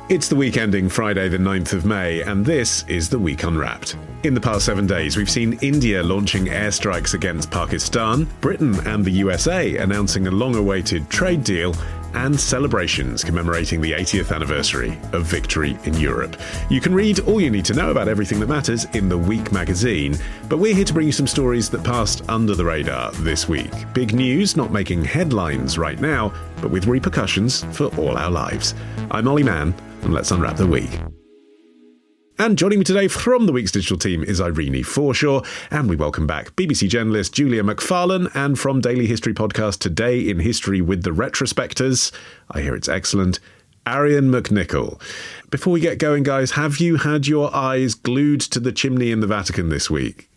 It's the week ending Friday the 9th of May, and this is The Week Unwrapped. In the past 7 days, we've seen India launching airstrikes against Pakistan, Britain and the USA announcing a long-awaited trade deal, and celebrations commemorating the 80th anniversary of victory in Europe. You can read all you need to know about everything that matters in The Week magazine, but we're here to bring you some stories that passed under the radar this week. Big news not making headlines right now, but with repercussions for all our lives. I'm Olly Mann, and let's unwrap the week. And joining me today from the Week's digital team is Irenie Forshaw, and we welcome back BBC journalist Julia Macfarlane, and from Daily History podcast Today in History with the Retrospectors, I hear it's excellent, Arion McNicoll. Before we get going, guys, have you had your eyes glued to the chimney in the Vatican this week?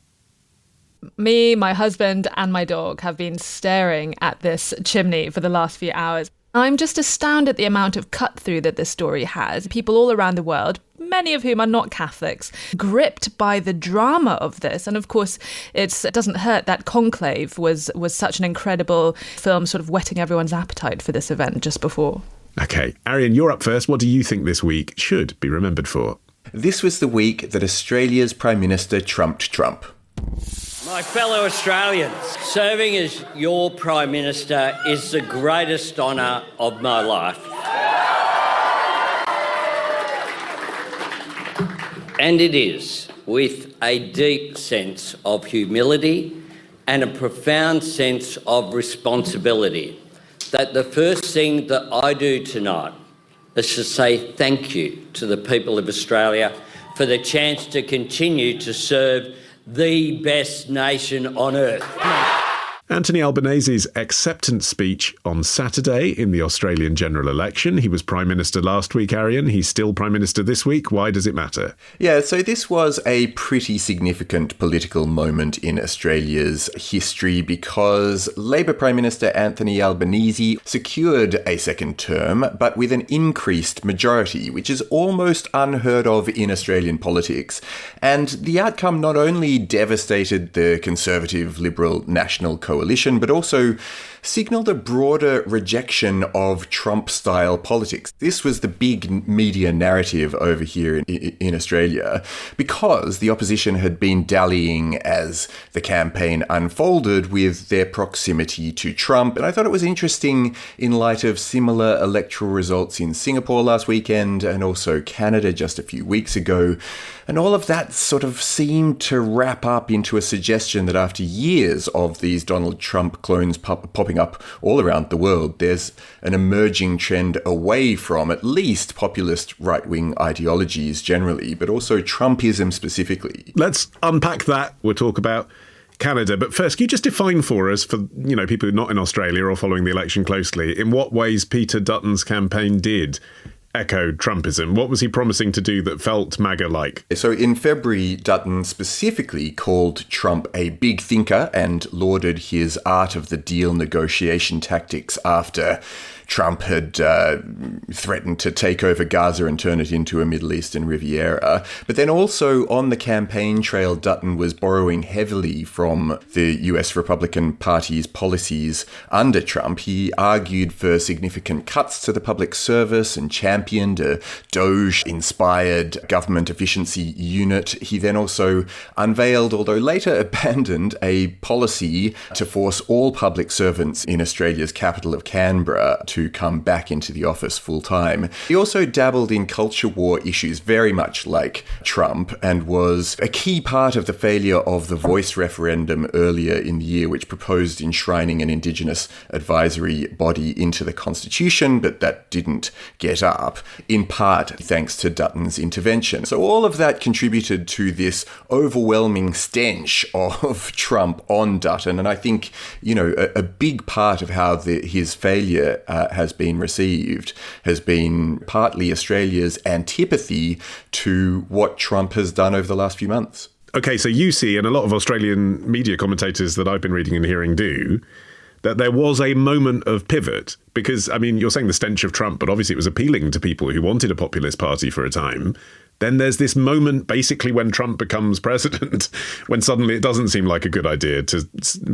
Me, my husband and my dog have been staring at this chimney for the last few hours. I'm just astounded at the amount of cut-through that this story has. People all around the world, many of whom are not Catholics, gripped by the drama of this. And of course, it doesn't hurt that Conclave was such an incredible film, sort of whetting everyone's appetite for this event just before. OK, Arion, you're up first. What do you think this week should be remembered for? This was the week that Australia's Prime Minister trumped Trump. My fellow Australians, serving as your Prime Minister is the greatest honour of my life. And it is with a deep sense of humility and a profound sense of responsibility that the first thing that I do tonight is to say thank you to the people of Australia for the chance to continue to serve the best nation on earth. Anthony Albanese's acceptance speech on Saturday in the Australian general election. He was Prime Minister last week, Arion. He's still Prime Minister this week. Why does it matter? Yeah, so this was a pretty significant political moment in Australia's history because Labor Prime Minister Anthony Albanese secured a second term, but with an increased majority, which is almost unheard of in Australian politics. And the outcome not only devastated the Conservative Liberal National Coalition, but also signalled a broader rejection of Trump-style politics. This was the big media narrative over here in Australia because the opposition had been dallying as the campaign unfolded with their proximity to Trump. And I thought it was interesting in light of similar electoral results in Singapore last weekend and also Canada just a few weeks ago. And all of that sort of seemed to wrap up into a suggestion that after years of these Donald Trump clones popping up all around the world, there's an emerging trend away from at least populist right-wing ideologies generally, but also Trumpism specifically. Let's unpack that. We'll talk about Canada. But first, can you just define for us, for people who are not in Australia or following the election closely, in what ways Peter Dutton's campaign did echoed Trumpism? What was he promising to do that felt MAGA-like? So in February, Dutton specifically called Trump a big thinker and lauded his art of the deal negotiation tactics after Trump had threatened to take over Gaza and turn it into a Middle Eastern Riviera. But then also on the campaign trail, Dutton was borrowing heavily from the US Republican Party's policies under Trump. He argued for significant cuts to the public service and championed a Doge-inspired government efficiency unit. He then also unveiled, although later abandoned, a policy to force all public servants in Australia's capital of Canberra to come back into the office full-time. He also dabbled in culture war issues very much like Trump and was a key part of the failure of the Voice referendum earlier in the year, which proposed enshrining an Indigenous advisory body into the Constitution, but that didn't get up, in part thanks to Dutton's intervention. So all of that contributed to this overwhelming stench of Trump on Dutton, and I think, a big part of how his failure has been received has been partly Australia's antipathy to what Trump has done over the last few months. OK, so you see, and a lot of Australian media commentators that I've been reading and hearing do, that there was a moment of pivot because, you're saying the stench of Trump, but obviously it was appealing to people who wanted a populist party for a time. then there's this moment basically when Trump becomes president, when suddenly it doesn't seem like a good idea to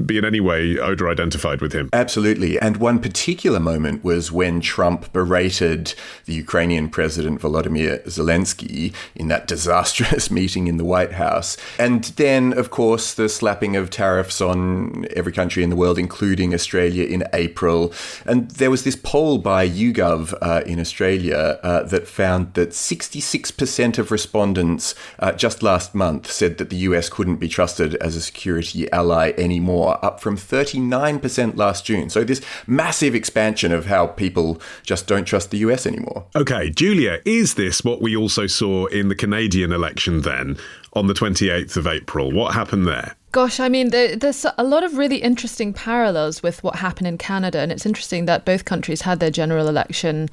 be in any way identified with him. Absolutely. And one particular moment was when Trump berated the Ukrainian President Volodymyr Zelensky in that disastrous meeting in the White House. And then, of course, the slapping of tariffs on every country in the world, including Australia, in April. And there was this poll by YouGov in Australia that found that 66% of respondents just last month said that the US couldn't be trusted as a security ally anymore, up from 39% last June. So this massive expansion of how people just don't trust the US anymore. Okay, Julia, is this what we also saw in the Canadian election then, on the 28th of April? What happened there? Gosh, I mean, there's a lot of really interesting parallels with what happened in Canada. And it's interesting that both countries had their general election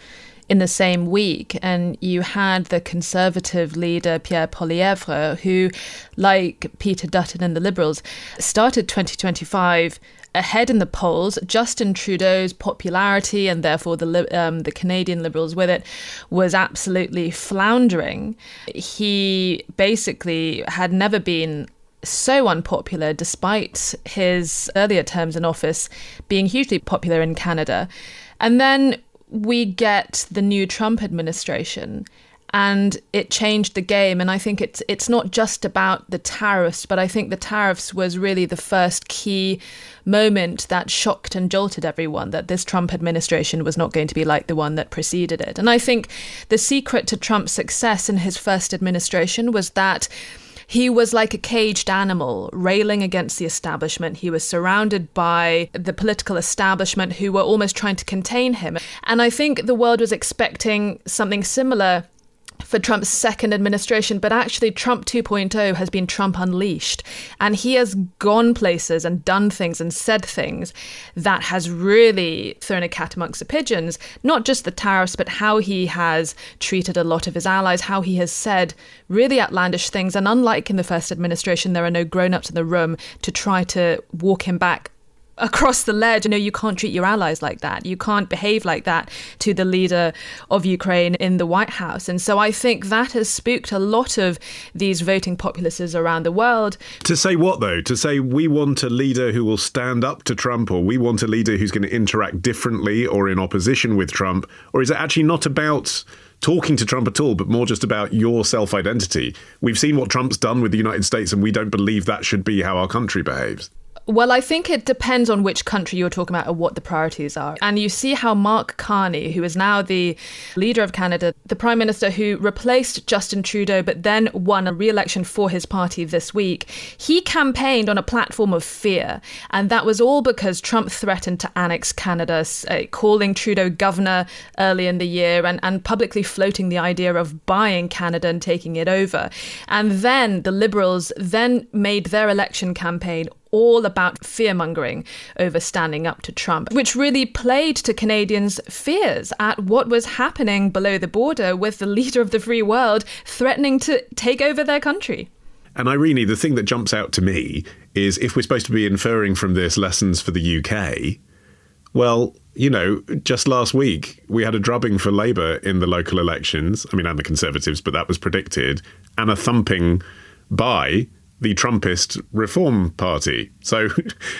in the same week. And you had the Conservative leader, Pierre Poilievre, who, like Peter Dutton and the Liberals, started 2025 ahead in the polls. Justin Trudeau's popularity, and therefore the Canadian Liberals with it, was absolutely floundering. He basically had never been so unpopular, despite his earlier terms in office being hugely popular in Canada. And then we get the new Trump administration, and it changed the game. And I think it's not just about the tariffs, but I think the tariffs was really the first key moment that shocked and jolted everyone, that this Trump administration was not going to be like the one that preceded it. And I think the secret to Trump's success in his first administration was that he was like a caged animal, railing against the establishment. He was surrounded by the political establishment who were almost trying to contain him. And I think the world was expecting something similar for Trump's second administration, but actually Trump 2.0 has been Trump unleashed, and he has gone places and done things and said things that has really thrown a cat amongst the pigeons, not just the tariffs, but how he has treated a lot of his allies, how he has said really outlandish things. And unlike in the first administration, there are no grown-ups in the room to try to walk him back across the ledge. You can't treat your allies like that. You can't behave like that to the leader of Ukraine in the White House. And so I think that has spooked a lot of these voting populaces around the world. To say what, though? To say we want a leader who will stand up to Trump, or we want a leader who's going to interact differently or in opposition with Trump? Or is it actually not about talking to Trump at all, but more just about your self-identity? We've seen what Trump's done with the United States, and we don't believe that should be how our country behaves. Well, I think it depends on which country you're talking about or what the priorities are. And you see how Mark Carney, who is now the leader of Canada, the Prime Minister who replaced Justin Trudeau but then won a re-election for his party this week, he campaigned on a platform of fear. And that was all because Trump threatened to annex Canada, calling Trudeau governor early in the year and publicly floating the idea of buying Canada and taking it over. And then the Liberals then made their election campaign all about fear-mongering over standing up to Trump, which really played to Canadians' fears at what was happening below the border with the leader of the free world threatening to take over their country. And Irene, the thing that jumps out to me is, if we're supposed to be inferring from this lessons for the UK, well, just last week we had a drubbing for Labour in the local elections, and the Conservatives, but that was predicted, and a thumping by the Trumpist Reform Party. So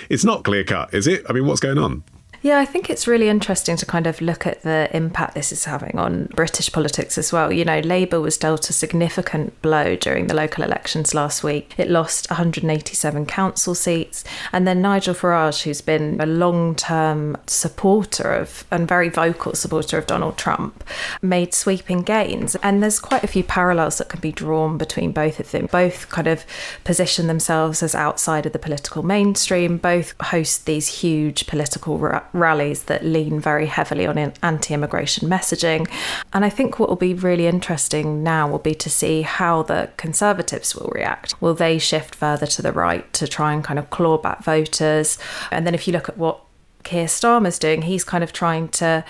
it's not clear-cut, is it? What's going on? Yeah, I think it's really interesting to kind of look at the impact this is having on British politics as well. Labour was dealt a significant blow during the local elections last week. It lost 187 council seats. And then Nigel Farage, who's been a long-term supporter of, and very vocal supporter of Donald Trump, made sweeping gains. And there's quite a few parallels that can be drawn between both of them. Both kind of position themselves as outside of the political mainstream. Both host these huge political rallies that lean very heavily on anti-immigration messaging. And I think what will be really interesting now will be to see how the Conservatives will react. Will they shift further to the right to try and kind of claw back voters? And then if you look at what Keir Starmer's doing, he's kind of trying to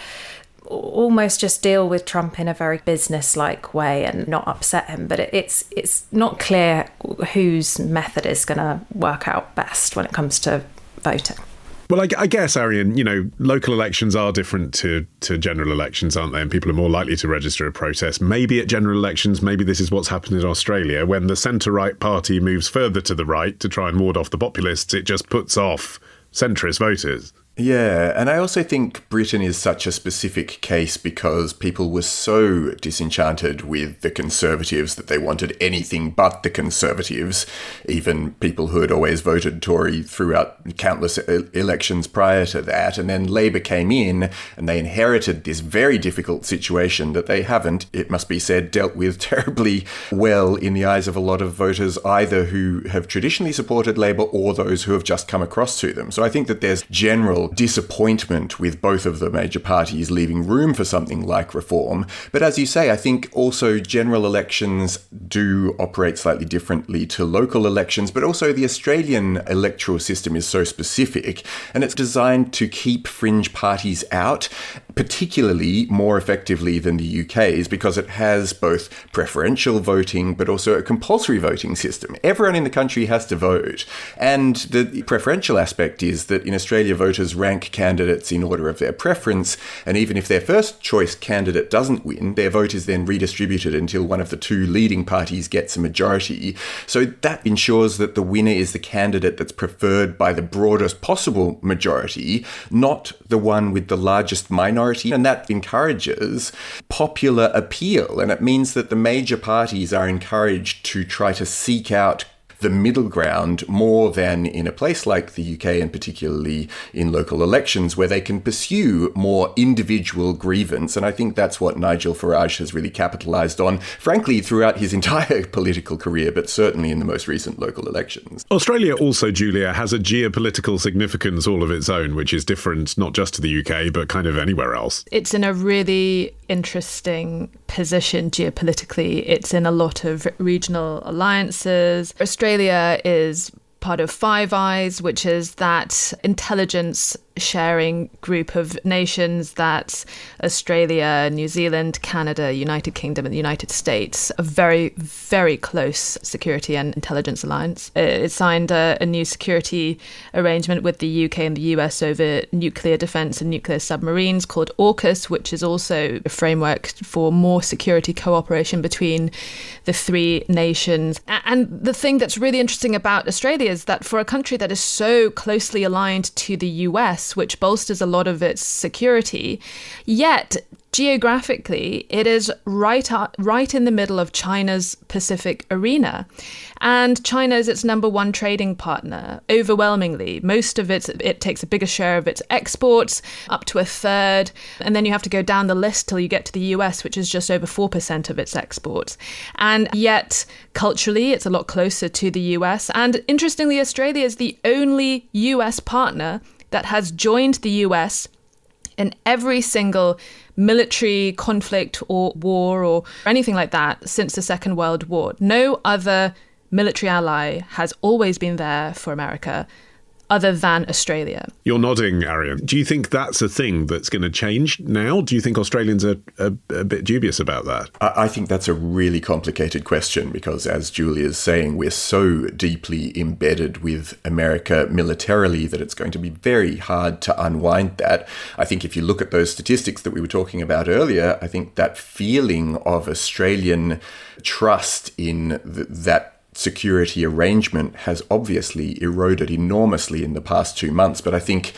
almost just deal with Trump in a very business-like way and not upset him. But it's not clear whose method is going to work out best when it comes to voting. Well, I guess, Arion, local elections are different to general elections, aren't they? And people are more likely to register a protest. Maybe at general elections, maybe this is what's happened in Australia. When the centre-right party moves further to the right to try and ward off the populists, it just puts off centrist voters. Yeah, and I also think Britain is such a specific case because people were so disenchanted with the Conservatives that they wanted anything but the Conservatives, even people who had always voted Tory throughout countless elections prior to that. And then Labour came in and they inherited this very difficult situation that they haven't, it must be said, dealt with terribly well in the eyes of a lot of voters, either who have traditionally supported Labour or those who have just come across to them. So I think that there's general disappointment with both of the major parties leaving room for something like reform. But as you say, I think also general elections do operate slightly differently to local elections, but also the Australian electoral system is so specific and it's designed to keep fringe parties out, particularly more effectively than the UK's, because it has both preferential voting but also a compulsory voting system. Everyone in the country has to vote. And the preferential aspect is that in Australia, voters rank candidates in order of their preference, and even if their first choice candidate doesn't win, their vote is then redistributed until one of the two leading parties gets a majority. So that ensures that the winner is the candidate that's preferred by the broadest possible majority, not the one with the largest minority, and that encourages popular appeal, and it means that the major parties are encouraged to try to seek out the middle ground more than in a place like the UK, and particularly in local elections where they can pursue more individual grievance. And I think that's what Nigel Farage has really capitalised on, frankly, throughout his entire political career, but certainly in the most recent local elections. Australia also, Julia, has a geopolitical significance all of its own, which is different not just to the UK, but kind of anywhere else. It's in a really interesting position geopolitically. It's in a lot of regional alliances. Australia is part of Five Eyes, which is that intelligence sharing group of nations that Australia, New Zealand, Canada, United Kingdom and the United States, a very, very close security and intelligence alliance. It signed a new security arrangement with the UK and the US over nuclear defence and nuclear submarines called AUKUS, which is also a framework for more security cooperation between the three nations. And the thing that's really interesting about Australia is that for a country that is so closely aligned to the US, which bolsters a lot of its security, yet geographically, it is right in the middle of China's Pacific arena. And China is its number one trading partner, overwhelmingly. Most of it takes a bigger share of its exports, up to a third. And then you have to go down the list till you get to the US, which is just over 4% of its exports. And yet, culturally, it's a lot closer to the US. And interestingly, Australia is the only US partner that has joined the US in every single military conflict or war or anything like that since the Second World War. No other military ally has always been there for America other than Australia. You're nodding, Arion. Do you think that's a thing that's going to change now? Do you think Australians are a bit dubious about that? I think that's a really complicated question because, as Julia's saying, we're so deeply embedded with America militarily that it's going to be very hard to unwind that. I think if you look at those statistics that we were talking about earlier, I think that feeling of Australian trust in that security arrangement has obviously eroded enormously in the past 2 months. But I think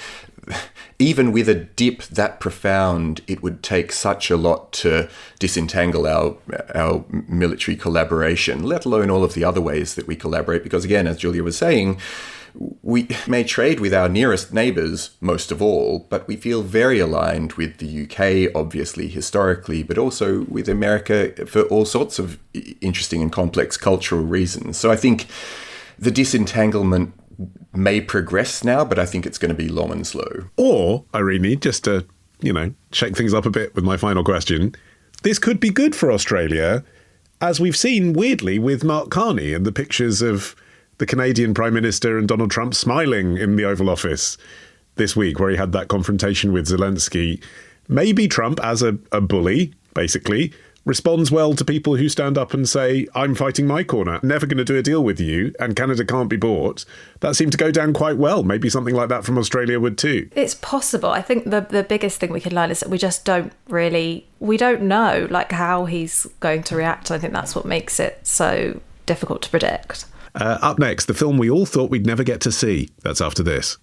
even with a dip that profound, it would take such a lot to disentangle our military collaboration, let alone all of the other ways that we collaborate. Because again, as Julia was saying, we may trade with our nearest neighbours most of all, but we feel very aligned with the UK, obviously, historically, but also with America for all sorts of interesting and complex cultural reasons. So I think the disentanglement may progress now, but I think it's going to be long and slow. Or, Irene, just to, shake things up a bit with my final question, this could be good for Australia, as we've seen, weirdly, with Mark Carney and the pictures of the Canadian Prime Minister and Donald Trump smiling in the Oval Office this week, where he had that confrontation with Zelensky. Maybe Trump, as a bully, basically, responds well to people who stand up and say, I'm fighting my corner, never going to do a deal with you, and Canada can't be bought. That seemed to go down quite well. Maybe something like that from Australia would too. It's possible. I think the biggest thing we can learn is that we just don't know like how he's going to react. I think that's what makes it so difficult to predict. Up next, the film we all thought we'd never get to see. That's after this.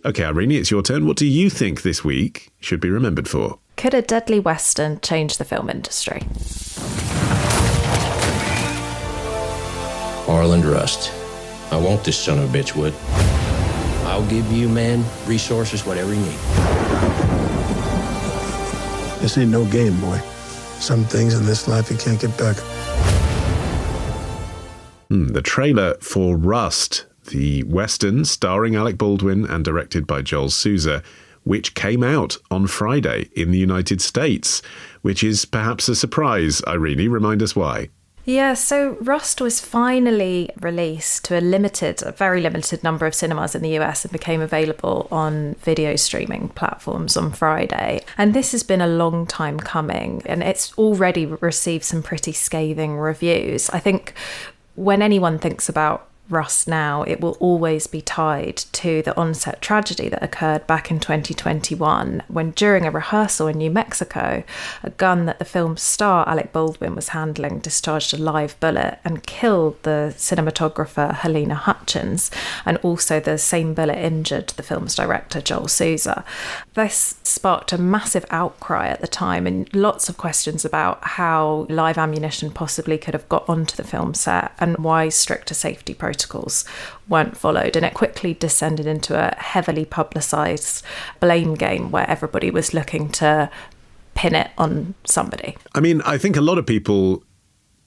Okay, Irene, it's your turn. What do you think this week should be remembered for? Could a deadly Western change the film industry? Harland Rust. I want this son of a bitch would. I'll give you, man, resources, whatever you need. This ain't no game, boy. Some things in this life you can't get back. The trailer for Rust, the Western starring Alec Baldwin and directed by Joel Souza, which came out on Friday in the United States, which is perhaps a surprise. Irene, remind us why. Yeah, so Rust was finally released to a very limited number of cinemas in the US and became available on video streaming platforms on Friday. And this has been a long time coming, and it's already received some pretty scathing reviews. I think when anyone thinks about Rust now, it will always be tied to the on-set tragedy that occurred back in 2021 when, during a rehearsal in New Mexico, a gun that the film's star Alec Baldwin was handling discharged a live bullet and killed the cinematographer Helena Hutchins, and also the same bullet injured the film's director Joel Souza. This sparked a massive outcry at the time and lots of questions about how live ammunition possibly could have got onto the film set and why stricter safety protocols weren't followed, and it quickly descended into a heavily publicised blame game where everybody was looking to pin it on somebody. I mean, I think a lot of people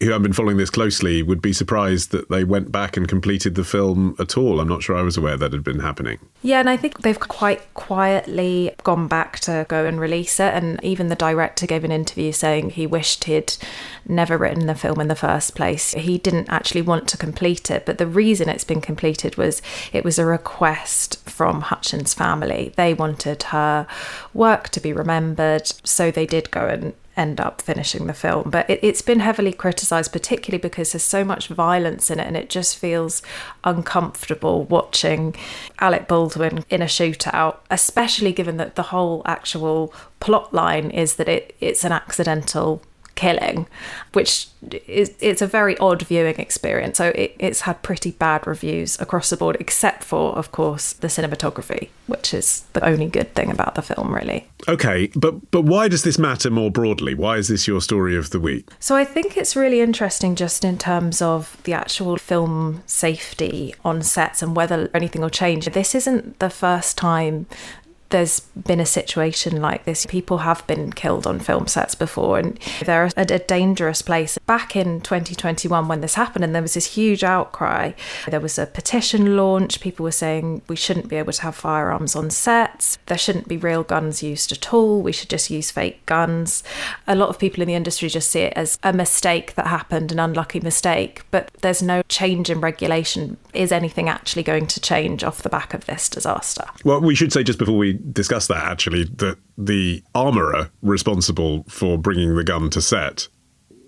who have been following this closely would be surprised that they went back and completed the film at all. I'm not sure I was aware that had been happening. Yeah, and I think they've quite quietly gone back to go and release it, and even the director gave an interview saying he wished he'd never written the film in the first place. He didn't actually want to complete it, but the reason it's been completed was it was a request from Hutchins' family. They wanted her work to be remembered, so they did go and end up finishing the film. But it's been heavily criticised, particularly because there's so much violence in it, and it just feels uncomfortable watching Alec Baldwin in a shootout, especially given that the whole actual plot line is that it's an accidental killing, which it's a very odd viewing experience. So it's had pretty bad reviews across the board, except for, of course, the cinematography, which is the only good thing about the film, really. Okay, but why does this matter more broadly? Why is this your story of the week? So I think it's really interesting just in terms of the actual film safety on sets and whether anything will change. This isn't the first time there's been a situation like this. People have been killed on film sets before, and they're a dangerous place. Back in 2021 when this happened, and there was this huge outcry, there was a petition launched. People were saying we shouldn't be able to have firearms on sets. There shouldn't be real guns used at all. We should just use fake guns. A lot of people in the industry just see it as a mistake that happened, an unlucky mistake, but there's no change in regulation. Is anything actually going to change off the back of this disaster? Well, we should say just before we discuss that, actually, that the armourer responsible for bringing the gun to set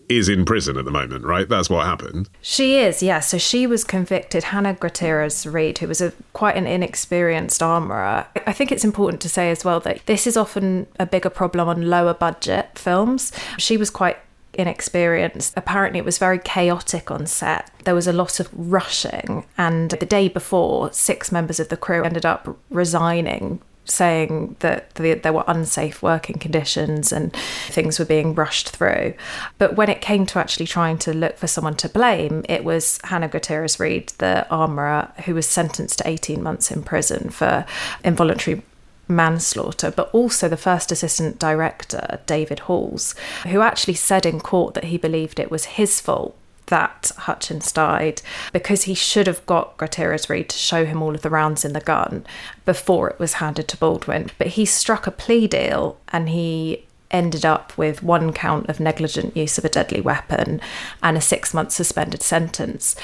is in prison at the moment, right? That's what happened. She is, yeah. So she was convicted, Hannah Gutierrez-Reed, who was quite an inexperienced armourer. I think it's important to say as well that this is often a bigger problem on lower budget films. She was quite inexperienced. Apparently it was very chaotic on set. There was a lot of rushing, and the day before, 6 members of the crew ended up resigning, saying that there were unsafe working conditions and things were being rushed through. But when it came to actually trying to look for someone to blame, it was Hannah Gutierrez-Reed, the armourer, who was sentenced to 18 months in prison for involuntary manslaughter, but also the first assistant director, David Halls, who actually said in court that he believed it was his fault that Hutchins died because he should have got Gutierrez-Reed to show him all of the rounds in the gun before it was handed to Baldwin. But he struck a plea deal and he ended up with 1 count of negligent use of a deadly weapon and a 6-month suspended sentence.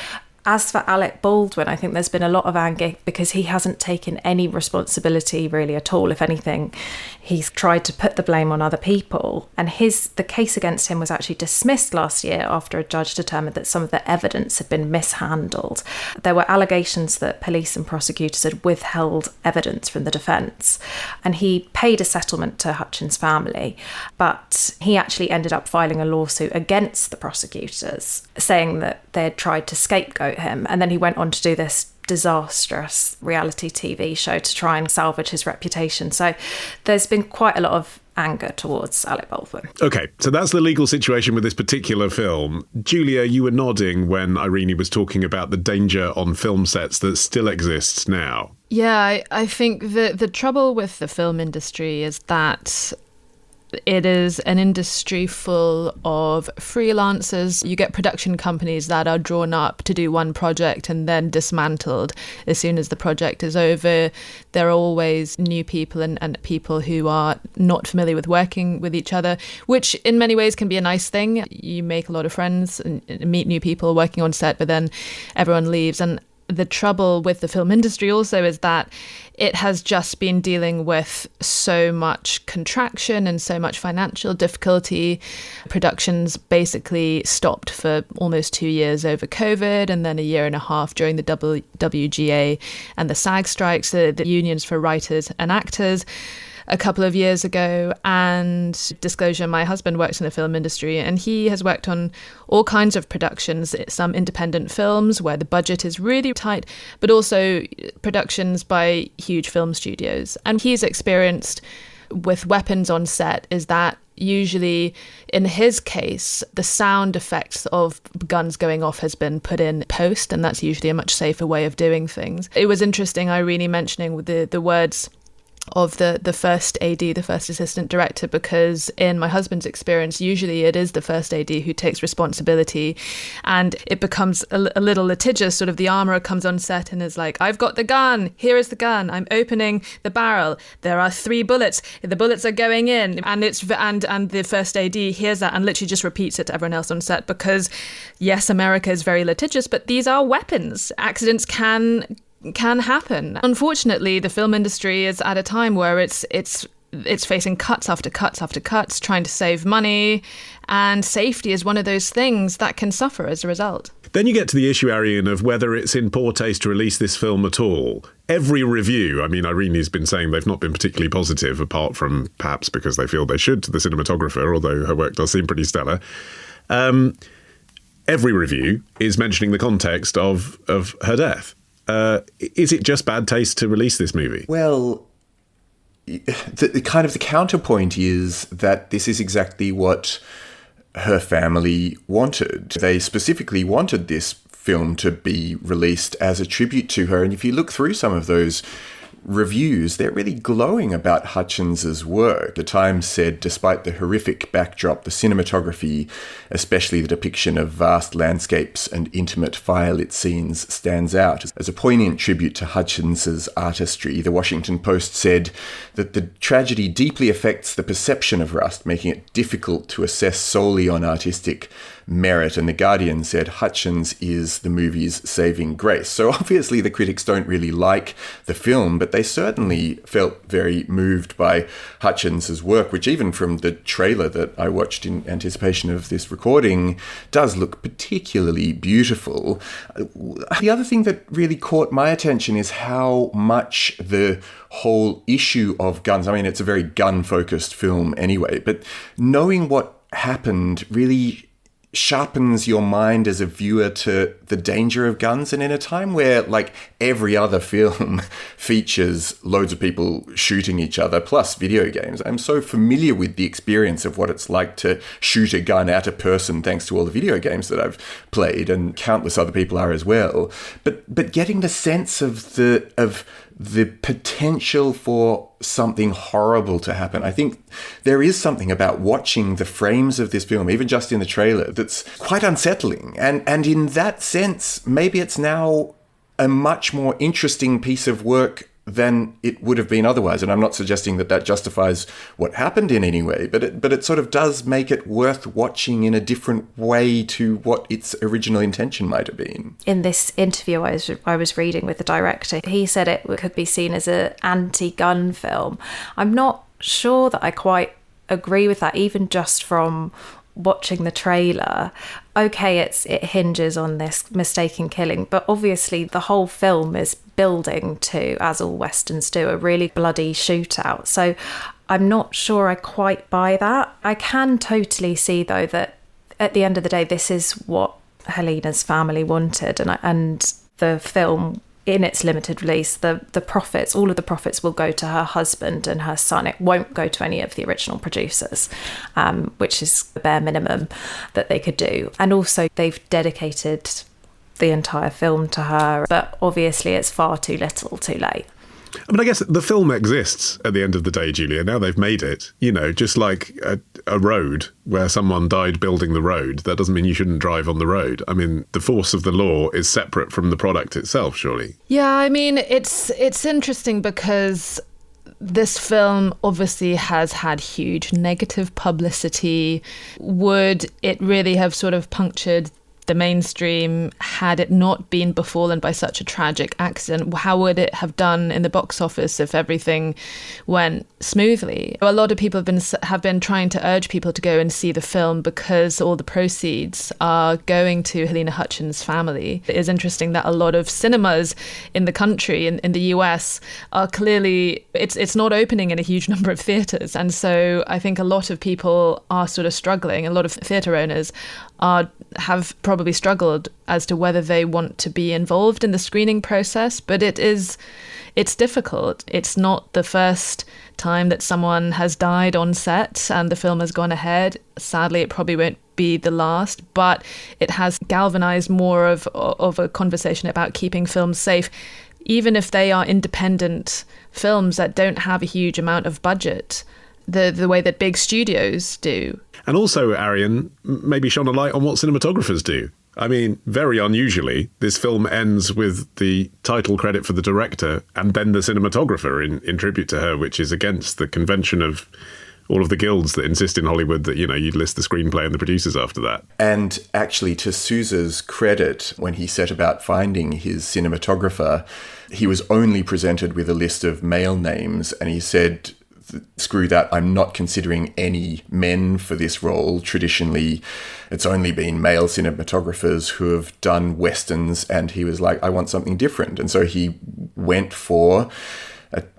As for Alec Baldwin, I think there's been a lot of anger because he hasn't taken any responsibility really at all. If anything, he's tried to put the blame on other people. And the case against him was actually dismissed last year after a judge determined that some of the evidence had been mishandled. There were allegations that police and prosecutors had withheld evidence from the defence. And he paid a settlement to Hutchins' family, but he actually ended up filing a lawsuit against the prosecutors, saying that they had tried to scapegoat him. And then he went on to do this disastrous reality TV show to try and salvage his reputation. So there's been quite a lot of anger towards Alec Baldwin. Okay, so that's the legal situation with this particular film. Julia, you were nodding when Irenie was talking about the danger on film sets that still exists now. Yeah, I think the trouble with the film industry is that it is an industry full of freelancers. You get production companies that are drawn up to do one project and then dismantled as soon as the project is over. There are always new people and people who are not familiar with working with each other, which in many ways can be a nice thing. You make a lot of friends and meet new people working on set, but then everyone leaves. And the trouble with the film industry also is that it has just been dealing with so much contraction and so much financial difficulty. Productions basically stopped for almost 2 years over COVID, and then a year and a half during the WGA and the SAG strikes, the unions for writers and actors, a couple of years ago. And disclosure, my husband works in the film industry and he has worked on all kinds of productions, some independent films where the budget is really tight, but also productions by huge film studios. And he's experienced with weapons on set is that usually in his case, the sound effects of guns going off has been put in post, and that's usually a much safer way of doing things. It was interesting, Irenie mentioning the words of the first AD, the first assistant director, because in my husband's experience, usually it is the first AD who takes responsibility, and it becomes a little litigious. Sort of the armourer comes on set and is like, I've got the gun, here is the gun, I'm opening the barrel, there are 3 bullets, the bullets are going in, and the first AD hears that and literally just repeats it to everyone else on set, because yes, America is very litigious, but these are weapons. Accidents can happen. Unfortunately, the film industry is at a time where it's facing cuts after cuts after cuts, trying to save money, and safety is one of those things that can suffer as a result. Then you get to the issue, Arion, of whether it's in poor taste to release this film at all. Every review, I mean, Irene's been saying they've not been particularly positive, apart from perhaps because they feel they should to the cinematographer, although her work does seem pretty stellar. Every review is mentioning the context of her death. Is it just bad taste to release this movie? Well, the counterpoint is that this is exactly what her family wanted. They specifically wanted this film to be released as a tribute to her. And if you look through some of those reviews, they're really glowing about Hutchins's work. The Times said, despite the horrific backdrop, the cinematography, especially the depiction of vast landscapes and intimate firelit scenes, stands out as a poignant tribute to Hutchins's artistry. The Washington Post said that the tragedy deeply affects the perception of Rust, making it difficult to assess solely on artistic merit. And The Guardian said Hutchins is the movie's saving grace. So obviously the critics don't really like the film, but they certainly felt very moved by Hutchins's work, which even from the trailer that I watched in anticipation of this recording does look particularly beautiful. The other thing that really caught my attention is how much the whole issue of guns, I mean, it's a very gun-focused film anyway, but knowing what happened really sharpens your mind as a viewer to the danger of guns. And in a time where, like, every other film features loads of people shooting each other, plus video games, I'm so familiar with the experience of what it's like to shoot a gun at a person thanks to all the video games that I've played, and countless other people are as well. But getting the sense of the potential for something horrible to happen. I think there is something about watching the frames of this film, even just in the trailer, that's quite unsettling. And in that sense, maybe it's now a much more interesting piece of work than it would have been otherwise. And I'm not suggesting that justifies what happened in any way, but it sort of does make it worth watching in a different way to what its original intention might have been. In this interview I was reading with the director, he said it could be seen as an anti-gun film. I'm not sure that I quite agree with that, even just from watching the trailer. Okay, it hinges on this mistaken killing, but obviously the whole film is building to, as all westerns do, a really bloody shootout. So I'm not sure I quite buy that. I can totally see, though, that at the end of the day, this is what Helena's family wanted, and the film, in its limited release, the profits, all of the profits will go to her husband and her son. It won't go to any of the original producers, which is the bare minimum that they could do. And also they've dedicated the entire film to her, but obviously it's far too little too late. I mean, I guess the film exists at the end of the day, Julia. Now they've made it, just like a road where someone died building the road. That doesn't mean you shouldn't drive on the road. I mean, the force of the law is separate from the product itself, surely. Yeah, I mean, it's interesting because this film obviously has had huge negative publicity. Would it really have sort of punctured the mainstream had it not been befallen by such a tragic accident? How would it have done in the box office if everything went smoothly? A lot of people have been trying to urge people to go and see the film because all the proceeds are going to Helena Hutchins' family. It is interesting that a lot of cinemas in the country, in the US, are clearly, it's not opening in a huge number of theatres. And so I think a lot of people are sort of struggling. A lot of theatre owners have probably struggled as to whether they want to be involved in the screening process, but it's difficult. It's not the first time that someone has died on set and the film has gone ahead. Sadly, it probably won't be the last, but it has galvanized more of a conversation about keeping films safe, even if they are independent films that don't have a huge amount of budget, the way that big studios do. And also, Arion, maybe shone a light on what cinematographers do. I mean, very unusually, this film ends with the title credit for the director and then the cinematographer in tribute to her, which is against the convention of all of the guilds that insist in Hollywood that, you'd list the screenplay and the producers after that. And actually, to Sousa's credit, when he set about finding his cinematographer, he was only presented with a list of male names, and he said, screw that, I'm not considering any men for this role. Traditionally, it's only been male cinematographers who have done westerns, and he was like, I want something different. And so he went for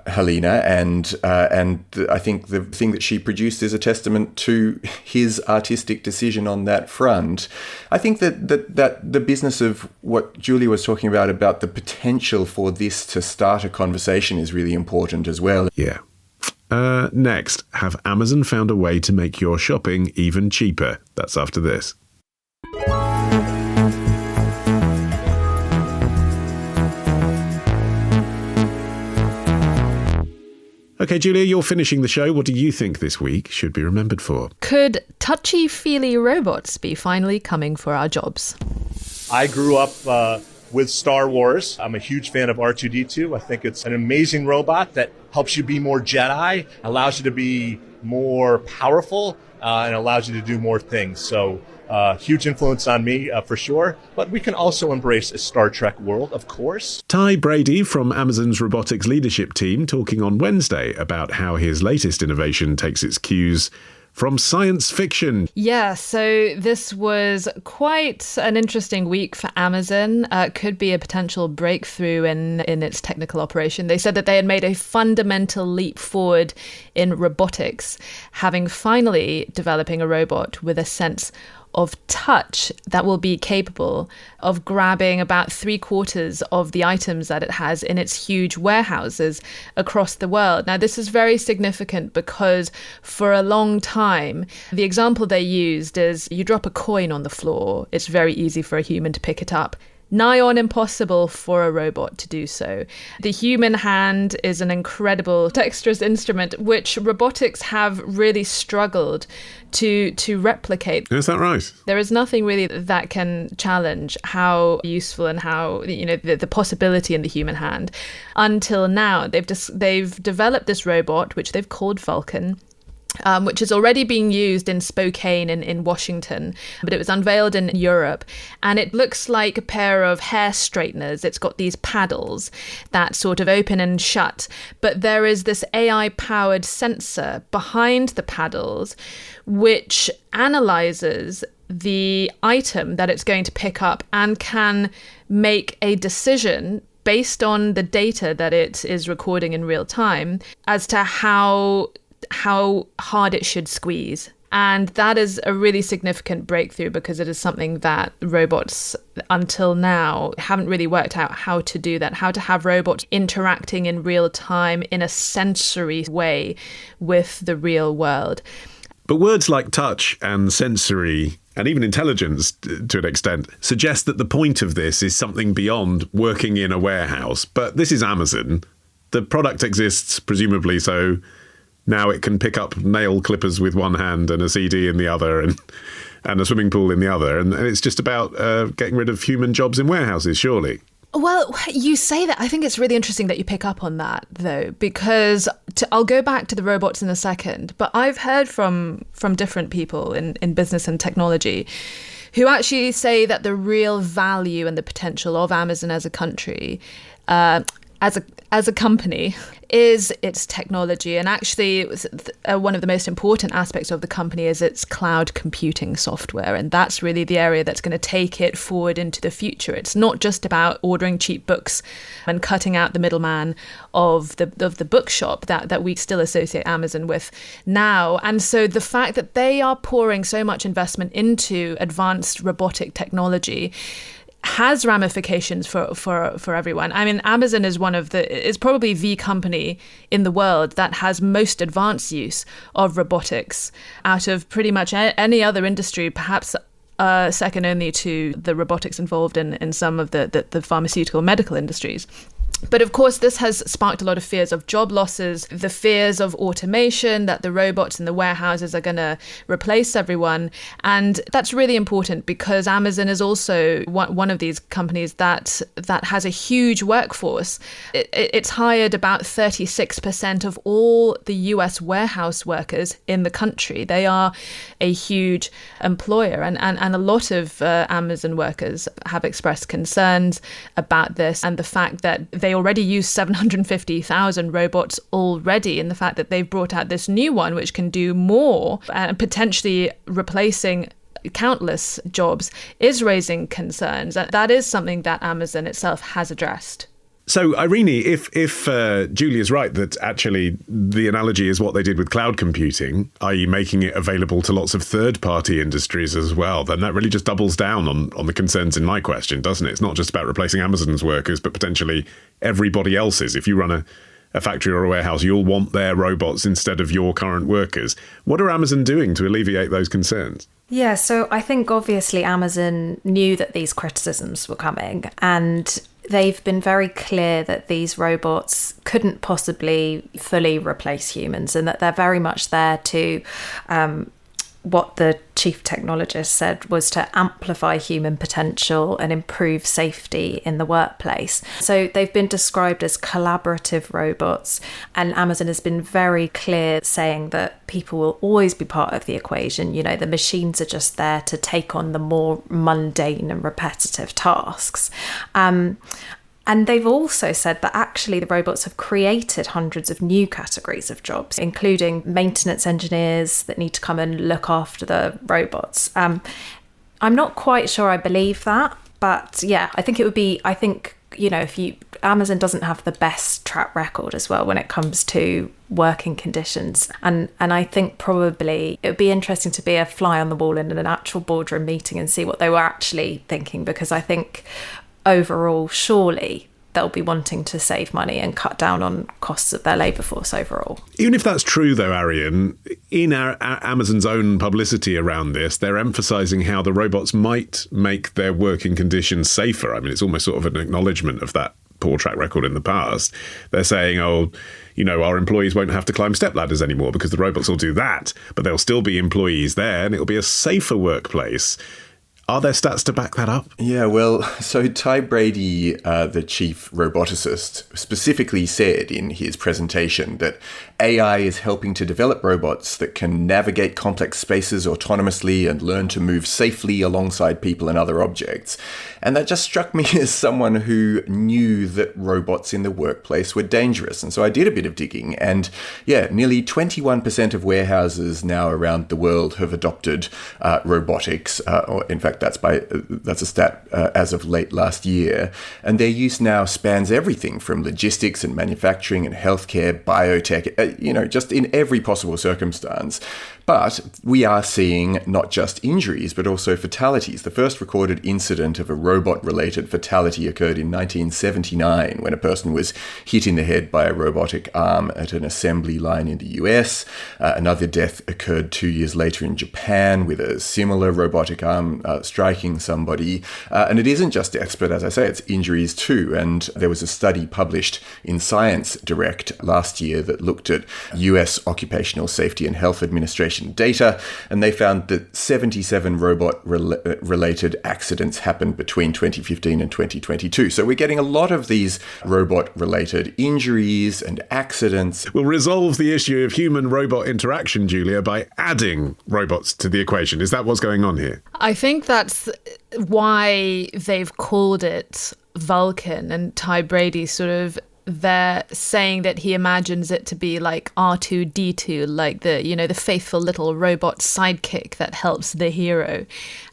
Helena, and I think the thing that she produced is a testament to his artistic decision on that front. I think that the business of what Julia was talking about the potential for this to start a conversation is really important as well. Yeah. Next, have Amazon found a way to make your shopping even cheaper? That's after this. Okay, Julia, you're finishing the show. What do you think this week should be remembered for? Could touchy-feely robots be finally coming for our jobs? I grew up with Star Wars. I'm a huge fan of R2-D2. I think it's an amazing robot that helps you be more Jedi, allows you to be more powerful, and allows you to do more things. So huge influence on me, for sure. But we can also embrace a Star Trek world, of course. Ty Brady from Amazon's robotics leadership team talking on Wednesday about how his latest innovation takes its cues from science fiction. Yeah, so this was quite an interesting week for Amazon. Could be a potential breakthrough in its technical operation. They said that they had made a fundamental leap forward in robotics, having finally developing a robot with a sense of touch that will be capable of grabbing about 3/4 of the items that it has in its huge warehouses across the world. Now, this is very significant because for a long time, the example they used is you drop a coin on the floor. It's very easy for a human to pick it up. nigh on impossible for a robot to do so. The human hand is an incredible dexterous instrument which robotics have really struggled to replicate. Is that right? There is nothing really that can challenge how useful and how, the possibility in the human hand. Until now, they've developed this robot, which they've called Vulcan, which is already being used in Spokane in Washington, but it was unveiled in Europe. And it looks like a pair of hair straighteners. It's got these paddles that sort of open and shut. But there is this AI-powered sensor behind the paddles, which analyzes the item that it's going to pick up and can make a decision based on the data that it is recording in real time as to how hard it should squeeze. And that is a really significant breakthrough because it is something that robots until now haven't really worked out how to do that, how to have robots interacting in real time in a sensory way with the real world. But words like touch and sensory and even intelligence, to an extent, suggest that the point of this is something beyond working in a warehouse. But this is Amazon. The product exists, presumably, so now it can pick up nail clippers with one hand and a CD in the other and a swimming pool in the other. And it's just about getting rid of human jobs in warehouses, surely. Well, you say that. I think it's really interesting that you pick up on that, though, because I'll go back to the robots in a second, but I've heard from different people in business and technology who actually say that the real value and the potential of Amazon as a country, as a company, is its technology. And actually, one of the most important aspects of the company is its cloud computing software. And that's really the area that's going to take it forward into the future. It's not just about ordering cheap books and cutting out the middleman of the bookshop that we still associate Amazon with now. And so the fact that they are pouring so much investment into advanced robotic technology has ramifications for everyone. I mean, Amazon is probably the company in the world that has most advanced use of robotics out of pretty much any other industry, perhaps second only to the robotics involved in some of the pharmaceutical medical industries. But of course, this has sparked a lot of fears of job losses, the fears of automation, that the robots in the warehouses are going to replace everyone. And that's really important because Amazon is also one of these companies that has a huge workforce. It's hired about 36% of all the US warehouse workers in the country. They are a huge employer. And a lot of Amazon workers have expressed concerns about this and the fact that they already use 750,000 robots already, and the fact that they've brought out this new one which can do more and potentially replacing countless jobs is raising concerns. That is something that Amazon itself has addressed. So, Irenie, if Julia's right that actually the analogy is what they did with cloud computing, i.e. making it available to lots of third-party industries as well, then that really just doubles down on the concerns in my question, doesn't it? It's not just about replacing Amazon's workers, but potentially everybody else's. If you run a factory or a warehouse, you'll want their robots instead of your current workers. What are Amazon doing to alleviate those concerns? Yeah, so I think obviously Amazon knew that these criticisms were coming, and they've been very clear that these robots couldn't possibly fully replace humans and that they're very much there to, what the chief technologist said was to amplify human potential and improve safety in the workplace. So they've been described as collaborative robots, and Amazon has been very clear saying that people will always be part of the equation. You know, the machines are just there to take on the more mundane and repetitive tasks. And they've also said that actually the robots have created hundreds of new categories of jobs, including maintenance engineers that need to come and look after the robots. I'm not quite sure I believe that, but yeah, I think Amazon doesn't have the best track record as well when it comes to working conditions. And I think probably it would be interesting to be a fly on the wall in an actual boardroom meeting and see what they were actually thinking, because I think overall, surely they'll be wanting to save money and cut down on costs of their labour force overall. Even if that's true, though, Arion, in Amazon's own publicity around this, they're emphasising how the robots might make their working conditions safer. I mean, it's almost sort of an acknowledgement of that poor track record in the past. They're saying, our employees won't have to climb step ladders anymore because the robots will do that, but there'll still be employees there and it'll be a safer workplace. Are there stats to back that up? Yeah, well, so Ty Brady, the chief roboticist, specifically said in his presentation that AI is helping to develop robots that can navigate complex spaces autonomously and learn to move safely alongside people and other objects. And that just struck me as someone who knew that robots in the workplace were dangerous. And so I did a bit of digging. And nearly 21% of warehouses now around the world have adopted robotics. Or in fact, that's a stat as of late last year. And their use now spans everything from logistics and manufacturing and healthcare, biotech, just in every possible circumstance. But we are seeing not just injuries, but also fatalities. The first recorded incident of a robot-related fatality occurred in 1979 when a person was hit in the head by a robotic arm at an assembly line in the US. Another death occurred 2 years later in Japan with a similar robotic arm striking somebody. And it isn't just deaths, but as I say, it's injuries too. And there was a study published in Science Direct last year that looked at US Occupational Safety and Health Administration data, and they found that 77 robot-related accidents happened between 2015 and 2022. So we're getting a lot of these robot-related injuries and accidents. We'll resolve the issue of human-robot interaction, Julia, by adding robots to the equation. Is that what's going on here? I think that's why they've called it Vulcan, and Ty Brady they're saying that he imagines it to be like R2-D2, like the faithful little robot sidekick that helps the hero.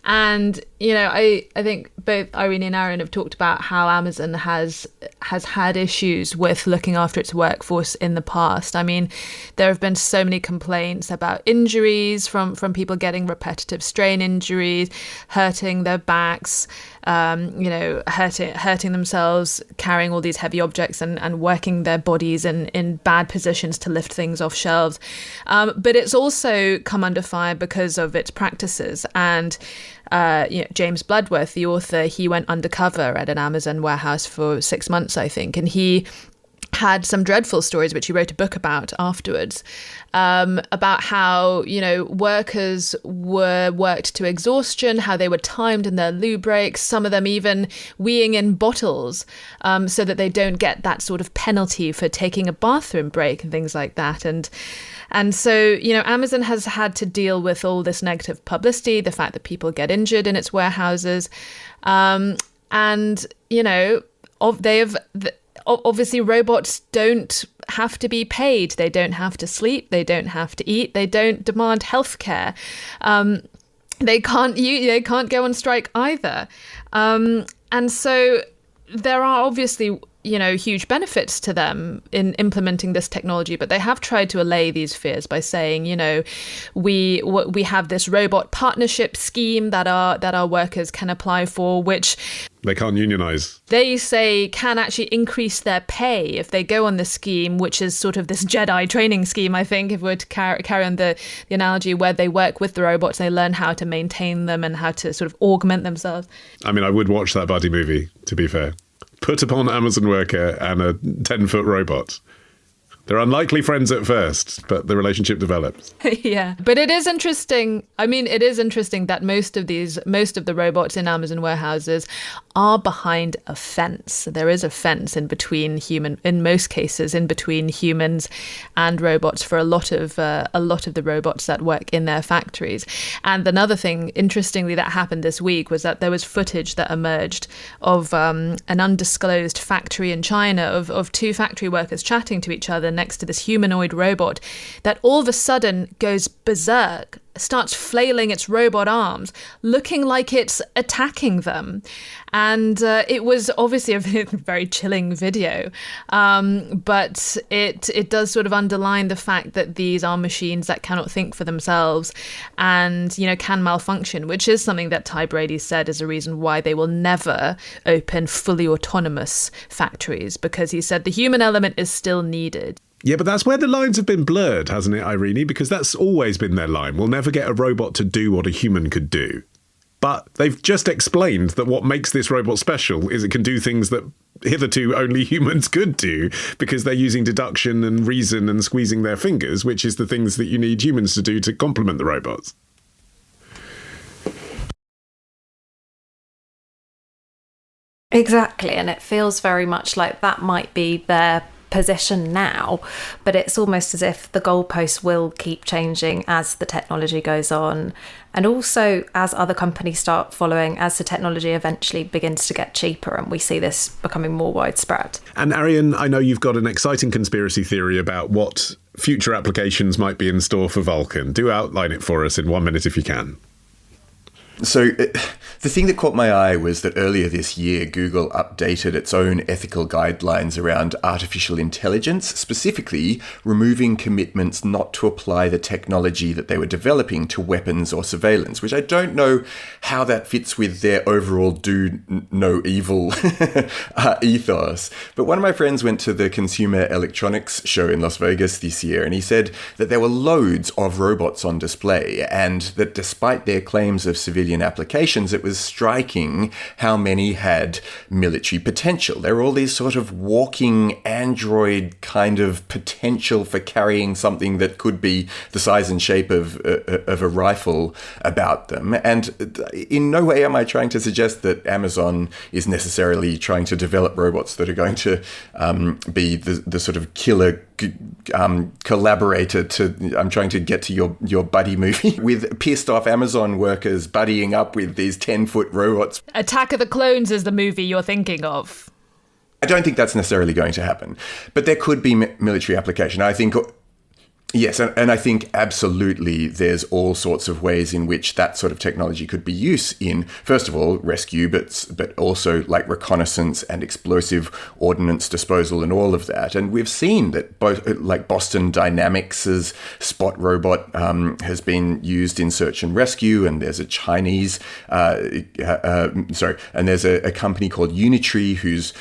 And, I think both Irene and Arion have talked about how Amazon has had issues with looking after its workforce in the past. I mean, there have been so many complaints about injuries from people getting repetitive strain injuries, hurting their backs, hurting themselves, carrying all these heavy objects and working their bodies in bad positions to lift things off shelves. But it's also come under fire because of its practices. And James Bloodworth, the author, he went undercover at an Amazon warehouse for 6 months, I think, and he had some dreadful stories, which he wrote a book about afterwards, about how, workers were worked to exhaustion, how they were timed in their loo breaks, some of them even weeing in bottles so that they don't get that sort of penalty for taking a bathroom break and things like that. And so, Amazon has had to deal with all this negative publicity, the fact that people get injured in its warehouses. Obviously, robots don't have to be paid. They don't have to sleep. They don't have to eat. They don't demand healthcare. They can't go on strike either. And so there are obviously huge benefits to them in implementing this technology, but they have tried to allay these fears by saying, we have this robot partnership scheme that our workers can apply for, which they can't unionize. They say can actually increase their pay if they go on this scheme, which is sort of this Jedi training scheme, I think, if we were to carry on the analogy, where they work with the robots, they learn how to maintain them and how to sort of augment themselves. I mean, I would watch that buddy movie, to be fair. Put upon Amazon worker and a 10-foot robot. They're unlikely friends at first, but the relationship develops. Yeah. But it is interesting. I mean, it is interesting that most of the robots in Amazon warehouses are behind a fence. There is a fence in most cases, in between humans and robots for a lot of the robots that work in their factories. And another thing, interestingly, that happened this week was that there was footage that emerged of an undisclosed factory in China of two factory workers chatting to each other next to this humanoid robot that all of a sudden goes berserk starts flailing its robot arms, looking like it's attacking them. And it was obviously a very chilling video, but it does sort of underline the fact that these are machines that cannot think for themselves and, you know, can malfunction, which is something that Ty Brady said is a reason why they will never open fully autonomous factories, because he said the human element is still needed. Yeah, but that's where the lines have been blurred, hasn't it, Irene? Because that's always been their line. We'll never get a robot to do what a human could do. But they've just explained that what makes this robot special is it can do things that hitherto only humans could do, because they're using deduction and reason and squeezing their fingers, which is the things that you need humans to do to complement the robots. Exactly, and it feels very much like that might be their position now, but it's almost as if the goalposts will keep changing as the technology goes on, and also as other companies start following, as the technology eventually begins to get cheaper and we see this becoming more widespread. And Arion, I know you've got an exciting conspiracy theory about what future applications might be in store for Vulcan. Do outline it for us in 1 minute if you can. So the thing that caught my eye was that earlier this year, Google updated its own ethical guidelines around artificial intelligence, specifically removing commitments not to apply the technology that they were developing to weapons or surveillance, which I don't know how that fits with their overall do no evil ethos. But one of my friends went to the Consumer Electronics Show in Las Vegas this year, and he said that there were loads of robots on display, and that despite their claims of civilian applications, it was striking how many had military potential. There were all these sort of walking android kind of potential for carrying something that could be the size and shape of a rifle about them. And in no way am I trying to suggest that Amazon is necessarily trying to develop robots that are going to be the sort of killer collaborator to, I'm trying to get to your buddy movie with pissed off Amazon workers buddying up with these 10-foot robots. Attack of the Clones is the movie you're thinking of. I don't think that's necessarily going to happen, but there could be military application. I think, yes, and I think absolutely there's all sorts of ways in which that sort of technology could be used in, first of all, rescue, but also like reconnaissance and explosive ordnance disposal and all of that. And we've seen that both, like Boston Dynamics' Spot robot has been used in search and rescue, and there's a Chinese, and there's a company called Unitree whose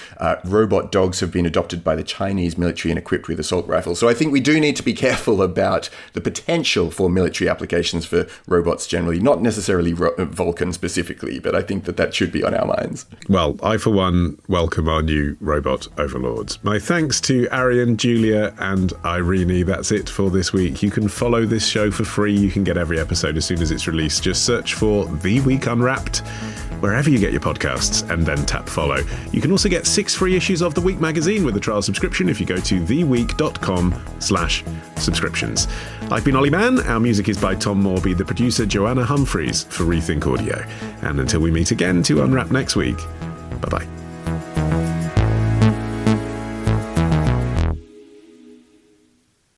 robot dogs have been adopted by the Chinese military and equipped with assault rifles. So I think we do need to be careful about the potential for military applications for robots generally, not necessarily Vulcan specifically, but I think that should be on our minds. Well, I, for one, welcome our new robot overlords. My thanks to Arion, Julia, and Irene. That's it for this week. You can follow this show for free. You can get every episode as soon as it's released. Just search for The Week Unwrapped wherever you get your podcasts, and then tap follow. You can also get 6 free issues of The Week magazine with a trial subscription if you go to theweek.com/subscriptions. I've been Olly Mann. Our music is by Tom Morby, the producer Joanna Humphreys for Rethink Audio. And until we meet again to unwrap next week, bye-bye.